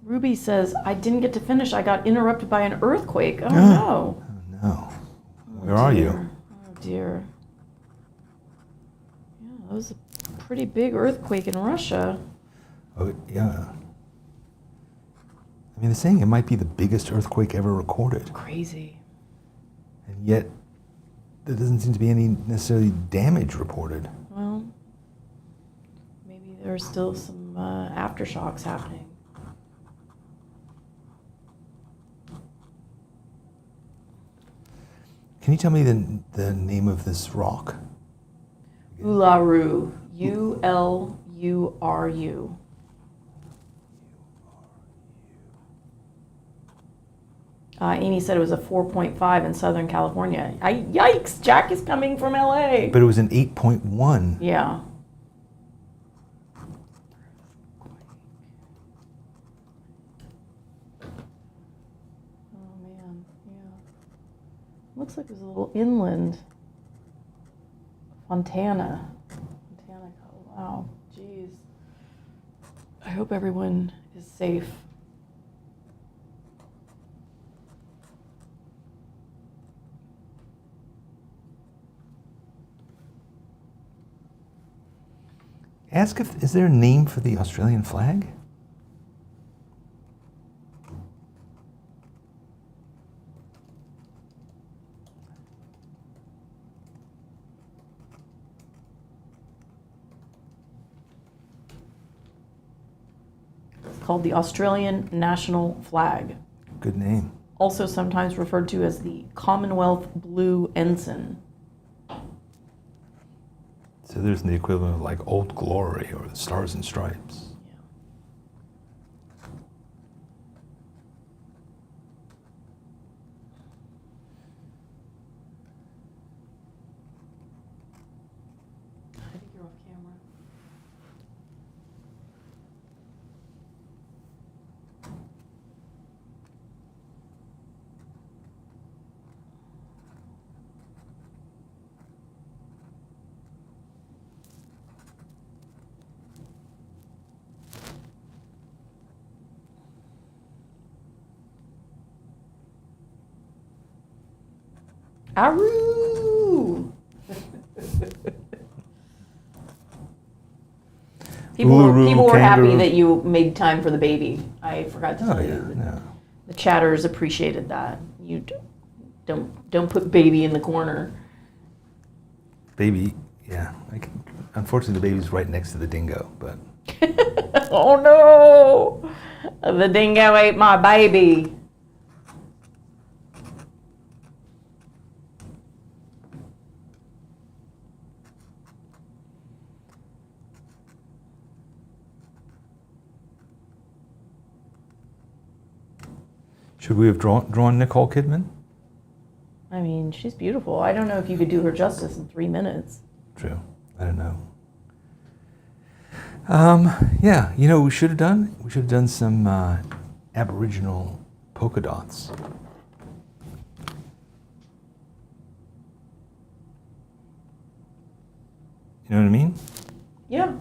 Ruby says, I didn't get to finish. I got interrupted by an earthquake. Oh, no. Oh no. Where are you? Oh, dear. Yeah, that was a pretty big earthquake in Russia. Oh, yeah. I mean, they're saying it might be the biggest earthquake ever recorded. Crazy. And yet, there doesn't seem to be any necessarily damage reported. Well, maybe there's still some aftershocks happening. Can you tell me the name of this rock? Uluru. Uluru. Amy said it was a 4.5 in Southern California. Yikes! Jack is coming from LA. But it was an 8.1. Yeah. Oh man, yeah. Looks like there's a little inland. Fontana. Wow, jeez. I hope everyone is safe. Ask if, is there a name for the Australian flag? It's called the Australian national flag. Good name. Also sometimes referred to as the Commonwealth Blue Ensign. So there's the equivalent of like Old Glory or the Stars and Stripes. Yeah. I think you're off camera. Aroo! People were happy kangaroo. that you made time for the baby. I forgot to Oh tell yeah, you. that no. The chatters appreciated that. You don't put baby in the corner. Baby, yeah. Unfortunately, the baby's right next to the dingo, but Oh no! The dingo ate my baby. should we have drawn Nicole Kidman? I mean, she's beautiful. I don't know if you could do her justice in 3 minutes. True. I don't know. Yeah, you know what we should have done? We should have done some Aboriginal polka dots. You know what I mean? Yeah.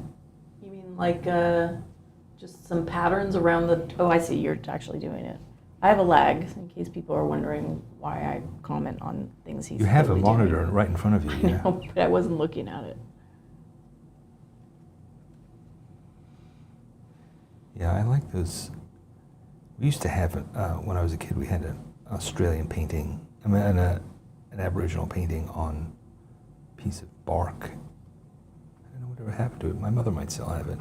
You mean like just some patterns around the... Oh, I see. You're actually doing it. I have a lag in case people are wondering why I comment on things he's You have a totally monitor doing. right in front of you. Yeah. No, but I wasn't looking at it. Yeah, I like those. We used to have, when I was a kid, we had an Australian painting, I mean, an Aboriginal painting on a piece of bark. I don't know whatever happened to it. My mother might still have it.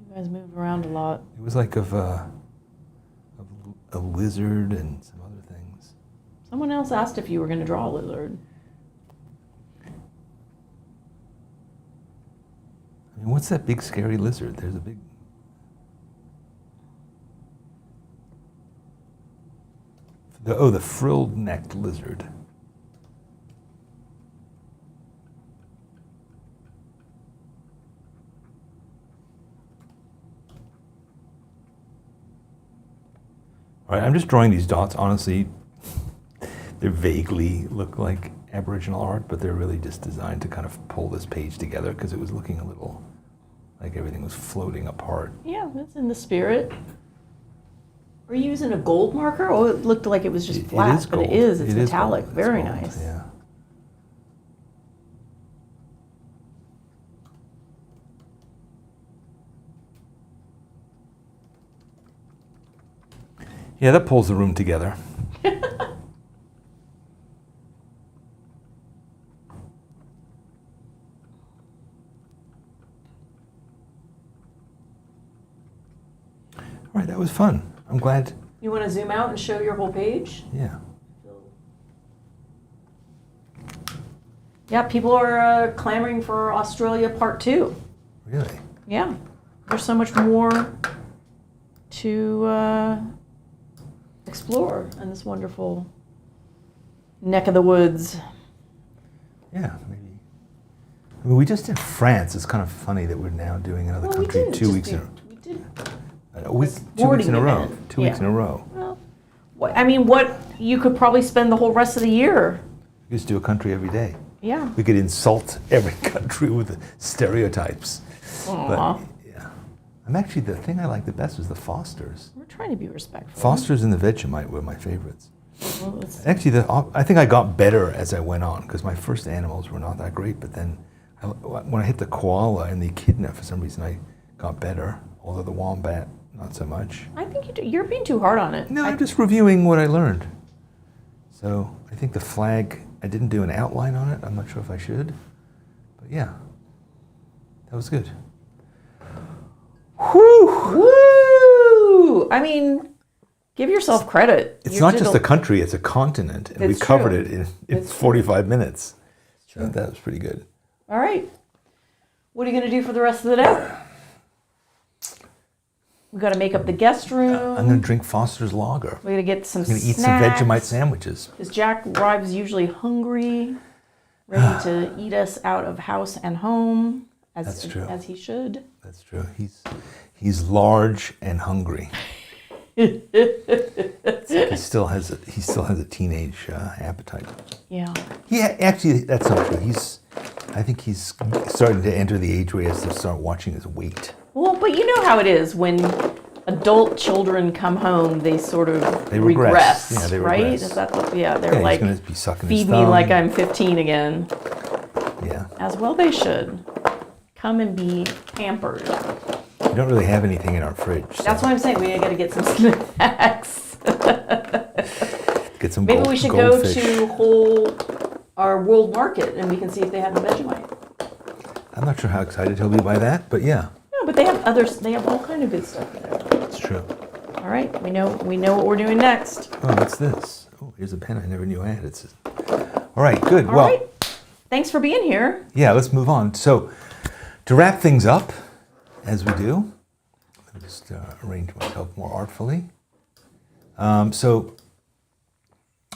You guys move around a lot. It was like of a lizard and some other things. Someone else asked if you were going to draw a lizard. And what's that big scary lizard? There's a big... the frilled-necked lizard. All right, I'm just drawing these dots. Honestly, they vaguely look like Aboriginal art, but they're really just designed to kind of pull this page together because it was looking a little like everything was floating apart. Yeah, that's in the spirit. Are you using a gold marker? Oh, it looked like it was just flat, it is but gold. it is. It's It is metallic. gold. Very It's gold, nice. Yeah. Yeah, that pulls the room together. All right, that was fun. I'm glad. You want to zoom out and show your whole page? Yeah. Yeah, people are clamoring for Australia Part 2. Really? Yeah. There's so much more to explore in this wonderful neck of the woods. Yeah, maybe. I mean, we just did France. It's kind of funny that we're now doing another Well, country we did 2 weeks in a row. We did. Two weeks in a row. event. 2 weeks Yeah. in a row. Well, I mean, what you could probably spend the whole rest of the year. We just do a country every day. Yeah. We could insult every country with the stereotypes. Aw. But yeah, I'm actually, the thing I like the best was the Fosters. We're trying to be respectful. Fosters and the Vegemite were my favorites. Well, it's- Actually, I think I got better as I went on because my first animals were not that great. But then, when I hit the koala and the echidna, for some reason I got better. Although the wombat, not so much. I think you're being too hard on it. No, I'm just reviewing what I learned. So I think the flag, I didn't do an outline on it. I'm not sure if I should. But yeah, that was good. Whew! Woo! I mean, give yourself credit. It's You not did just a country, it's a continent. And we That's covered true. it in That's 45 minutes. So that was pretty good. All right. What are you going to do for the rest of the day? We got to make up the guest room. I'm going to drink Foster's Lager. We got to get some I'm going to eat some snacks. Vegemite sandwiches. Because Jack arrives usually hungry, ready to eat us out of house and home, That's true. as he should. That's true. He's large and hungry. He still has a teenage appetite. Yeah. Yeah, actually, that's not true. I think he's starting to enter the age where he has to start watching his weight. Well, but you know how it is when adult children come home, they sort of They regress. Yeah, they right? regress. Is that they're Yeah, like, he's going to be sucking his feed thumb. me like I'm 15 again. Yeah. As well they should. Come and be pampered. We don't really have anything in our fridge. So That's why I'm saying we got to get some snacks. get some Maybe gold, we should goldfish. go to our world market and we can see if they have the Vegemite. I'm not sure how excited he'll be by that, but yeah, No, but they have others. They have all kind of good stuff there. it's true. All right, we know what we're doing next. Oh, what's this? Oh, here's a pen I never knew I had. All right, good. All well, right. Thanks for being here. yeah, let's move on. So, to wrap things up, as we do, let me just arrange myself more artfully. So,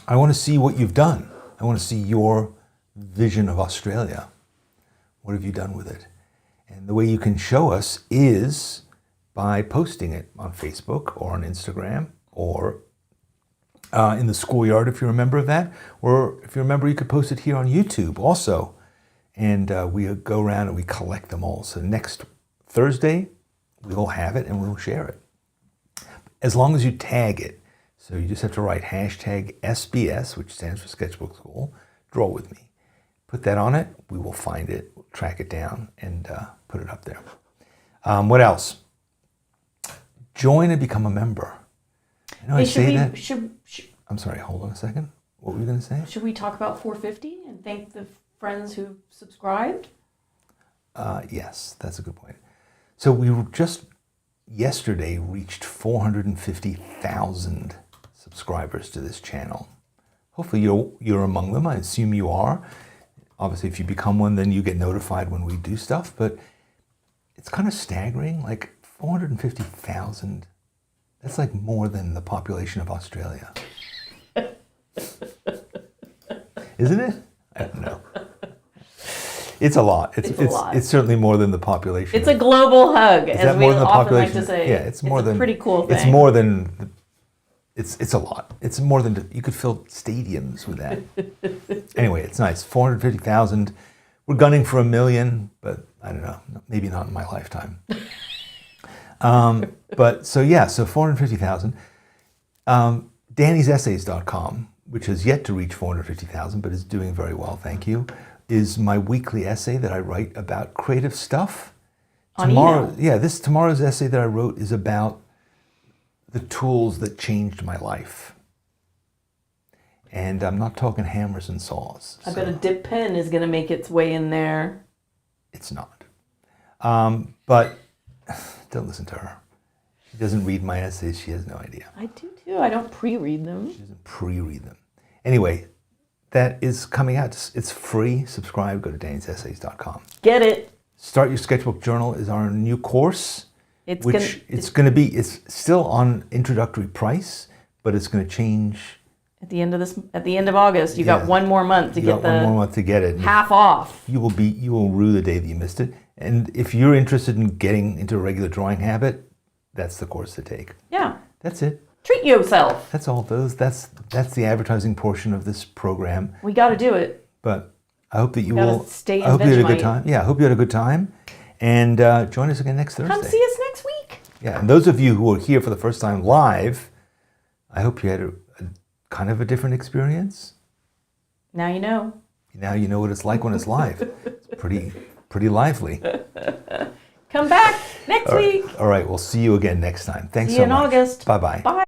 I want to see what you've done. I want to see your vision of Australia. What have you done with it? And the way you can show us is by posting it on Facebook or on Instagram or in the schoolyard if you're a member of that. Or if you're a member, you could post it here on YouTube also. And we go around and we collect them all. So next Thursday, we'll have it and we'll share it. As long as you tag it. So you just have to write hashtag SBS, which stands for Sketchbook School, draw with me. Put that on it, we will find it, track it down, and put it up there. What else? Join and become a member. You know, I say that. I'm sorry, hold on a second. What were you going to say? Should we talk about 450 and thank the friends who subscribed? Yes, that's a good point. So we just yesterday reached 450,000 subscribers to this channel. Hopefully you're among them. I assume you are. Obviously, if you become one, then you get notified when we do stuff. But it's kind of staggering. Like 450,000. That's like more than the population of Australia. Isn't it? I don't know. It's a lot. It's a lot. It's certainly more than the population. It's a global hug, Is as that we more than the often like population? to say. Yeah, it's more than a pretty cool thing. It's more than. It's a lot. It's more than you could fill stadiums with that. Anyway, it's nice. 450,000. We're gunning for 1 million, but I don't know. Maybe not in my lifetime. But so 450,000. Danny'sEssays.com, which has yet to reach 450,000, but is doing very well, thank you, is my weekly essay that I write about creative stuff. Email. Tomorrow's essay that I wrote is about the tools that changed my life. And I'm not talking hammers and saws. I bet a dip pen is going to make its way in there. It's not. But don't listen to her. She doesn't read my essays. She has no idea. I do too. I don't pre-read them. She doesn't pre-read them. Anyway, that is coming out. It's free. Subscribe. Go to Danny'sEssays.com. Get it. Start Your Sketchbook Journal is our new course. It's still on introductory price, but it's going to change at the end of August. You got one more month to get one more month to get it. Half off. You will rue the day that you missed it. And if you're interested in getting into a regular drawing habit, that's the course to take. Yeah. That's it. Treat yourself. That's all those. That's the advertising portion of this program. We got to do it. But I hope that you will. I hope you had a good time. Yeah, I hope you had a good time. And join us again next Thursday. Come see us next week. Yeah, and those of you who are here for the first time live, I hope you had a kind of a different experience. Now you know. Now you know what it's like when it's live. It's pretty lively. Come back next week. All right, we'll see you again next time. Thanks see you so much. in August. Bye-bye. Bye.